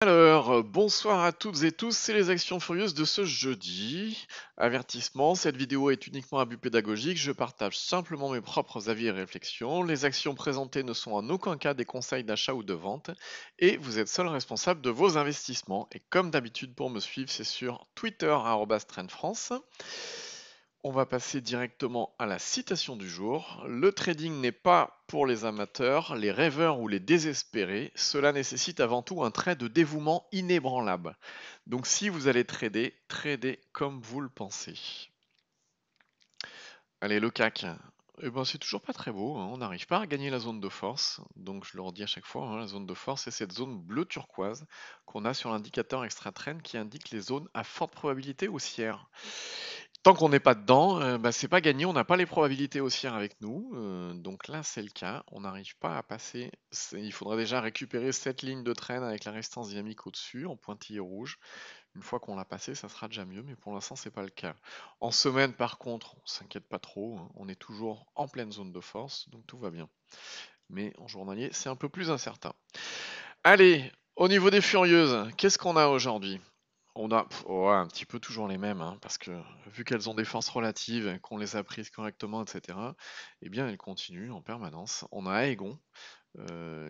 Alors, bonsoir à toutes et tous, c'est les Actions Furieuses de ce jeudi. Avertissement, cette vidéo est uniquement à but pédagogique, je partage simplement mes propres avis et réflexions. Les actions présentées ne sont en aucun cas des conseils d'achat ou de vente, et vous êtes seul responsable de vos investissements. Et comme d'habitude, pour me suivre, c'est sur Twitter, @trendfrance. On va passer directement à la citation du jour. Le trading n'est pas pour les amateurs, les rêveurs ou les désespérés. Cela nécessite avant tout un trait de dévouement inébranlable. Donc si vous allez trader, tradez comme vous le pensez. Allez, le CAC. Eh ben, c'est toujours pas très beau, hein. On n'arrive pas à gagner la zone de force. Donc je le redis à chaque fois, hein, la zone de force, c'est cette zone bleu turquoise qu'on a sur l'indicateur extra trend qui indique les zones à forte probabilité haussière. Tant qu'on n'est pas dedans, bah, c'est pas gagné, on n'a pas les probabilités haussières avec nous. Donc là, c'est le cas. On n'arrive pas à passer. Il faudrait déjà récupérer cette ligne de traîne avec la résistance dynamique au-dessus, en pointillé rouge. Une fois qu'on l'a passé, ça sera déjà mieux, mais pour l'instant, c'est pas le cas. En semaine, par contre, on s'inquiète pas trop, hein. On est toujours en pleine zone de force, donc tout va bien. Mais en journalier, c'est un peu plus incertain. Allez, au niveau des furieuses, qu'est-ce qu'on a aujourd'hui? On a ouais, un petit peu toujours les mêmes, hein, parce que vu qu'elles ont des forces relatives, qu'on les a prises correctement, etc., eh bien elles continuent en permanence. On a Aegon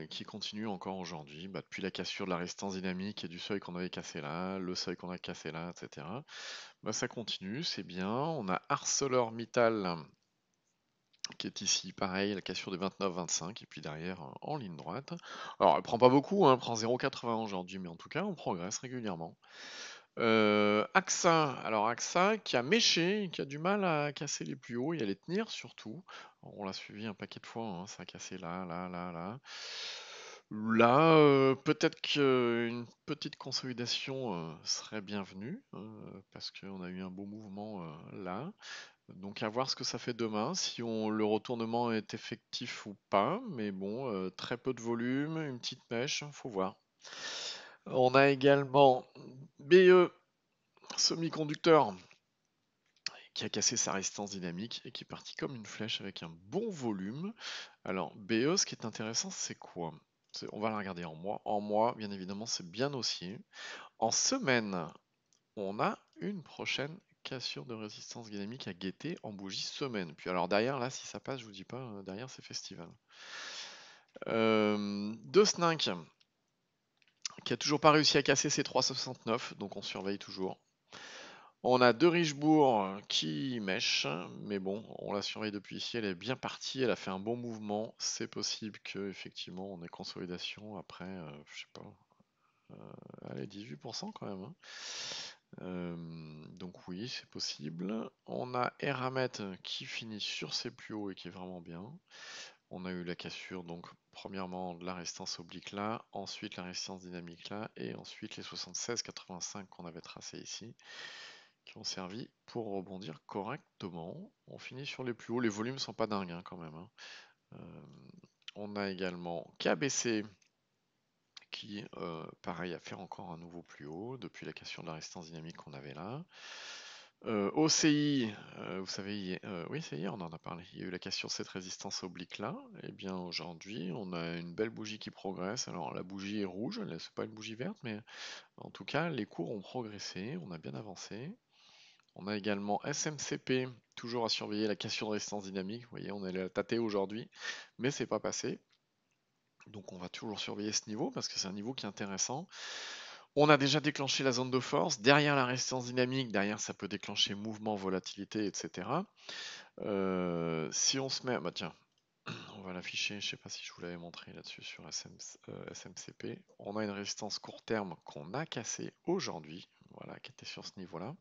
qui continue encore aujourd'hui, depuis la cassure de la résistance dynamique et du seuil qu'on avait cassé là, le seuil qu'on a cassé là, etc. Ça continue, c'est bien. On a ArcelorMittal qui est ici, pareil, la cassure de 29-25, et puis derrière en ligne droite. Alors elle prend pas beaucoup, hein, elle prend 0,80 aujourd'hui, mais en tout cas on progresse régulièrement. AXA, alors AXA qui a méché, qui a du mal à casser les plus hauts et à les tenir surtout. On l'a suivi un paquet de fois, hein, ça a cassé là, là, là, là. Là, peut-être qu'une petite consolidation serait bienvenue, parce qu'on a eu un beau mouvement là. Donc à voir ce que ça fait demain, si le retournement est effectif ou pas. Mais bon, très peu de volume, une petite mèche, faut voir. On a également BE semi-conducteur qui a cassé sa résistance dynamique et qui est parti comme une flèche avec un bon volume. Alors BE, ce qui est intéressant, c'est quoi? On va la regarder en mois. En mois, bien évidemment, c'est bien haussier. En semaine, on a une prochaine cassure de résistance dynamique à guetter en bougie semaine. Puis alors derrière, là, si ça passe, je vous dis pas, derrière c'est festival. De Snink, qui a toujours pas réussi à casser ses 3,69, donc on surveille toujours. On a De Richebourg qui mèche, mais bon, on la surveille depuis ici, elle est bien partie, elle a fait un bon mouvement. C'est possible que effectivement on ait consolidation après, je sais pas, allez 18% quand même, hein. Donc oui, c'est possible. On a Eramet qui finit sur ses plus hauts et qui est vraiment bien. On a eu la cassure, donc premièrement de la résistance oblique là, ensuite la résistance dynamique là, et ensuite les 76,85 qu'on avait tracé ici, qui ont servi pour rebondir correctement. On finit sur les plus hauts, les volumes sont pas dingues hein, quand même, hein. On a également KBC qui, pareil, a fait encore un nouveau plus haut depuis la cassure de la résistance dynamique qu'on avait là. OCI, vous savez, oui, c'est hier, on en a parlé. Il y a eu la cassure de cette résistance oblique là. Et bien aujourd'hui, on a une belle bougie qui progresse. Alors la bougie est rouge, c'est pas une bougie verte, mais en tout cas, les cours ont progressé, on a bien avancé. On a également SMCP, toujours à surveiller la cassure de résistance dynamique. Vous voyez, on est allé la tâter aujourd'hui, mais c'est pas passé. Donc on va toujours surveiller ce niveau parce que c'est un niveau qui est intéressant. On a déjà déclenché la zone de force. Derrière la résistance dynamique, derrière ça peut déclencher mouvement, volatilité, etc. Si on se met, bah tiens, on va l'afficher, je ne sais pas si je vous l'avais montré là-dessus sur SMCP. On a une résistance court terme qu'on a cassée aujourd'hui, voilà, qui était sur ce niveau-là.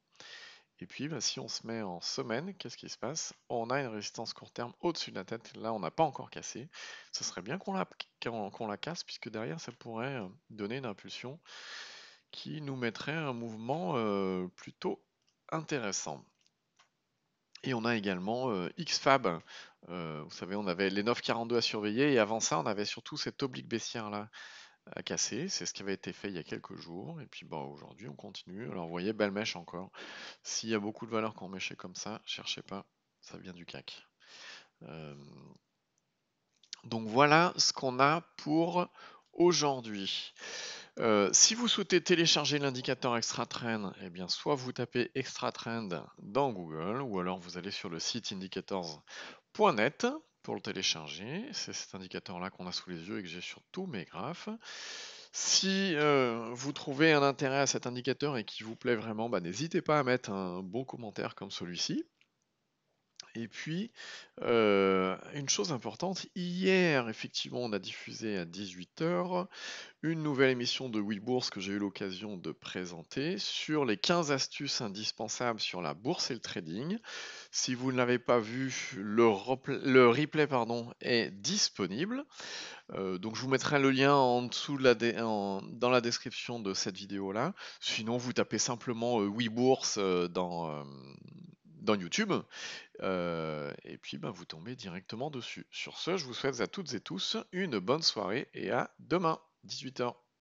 Et puis si on se met en semaine, qu'est-ce qui se passe? On a une résistance court terme au-dessus de la tête, là on n'a pas encore cassé. Ce serait bien qu'on la casse, puisque derrière ça pourrait donner une impulsion qui nous mettrait un mouvement plutôt intéressant. Et on a également XFAB. Vous savez, on avait les 9,42 à surveiller, et avant ça, on avait surtout cette oblique baissière là à casser. C'est ce qui avait été fait il y a quelques jours. Et puis aujourd'hui, on continue. Alors vous voyez, belle mèche encore. S'il y a beaucoup de valeurs qui ont méché comme ça, cherchez pas, ça vient du CAC. Donc voilà ce qu'on a pour aujourd'hui. Si vous souhaitez télécharger l'indicateur ExtraTrend, eh bien, soit vous tapez ExtraTrend dans Google, ou alors vous allez sur le site indicators.net pour le télécharger. C'est cet indicateur-là qu'on a sous les yeux et que j'ai sur tous mes graphes. Si vous trouvez un intérêt à cet indicateur et qu'il vous plaît vraiment, bah, n'hésitez pas à mettre un bon commentaire comme celui-ci. Et puis, une chose importante, hier, effectivement, on a diffusé à 18h une nouvelle émission de WeBourse que j'ai eu l'occasion de présenter sur les 15 astuces indispensables sur la bourse et le trading. Si vous ne l'avez pas vu, le replay pardon, est disponible. Donc je vous mettrai le lien en dessous de dans la description de cette vidéo-là. Sinon, vous tapez simplement WeBourse dans YouTube. Et puis vous tombez directement dessus. Sur ce, je vous souhaite à toutes et tous une bonne soirée et à demain, 18h.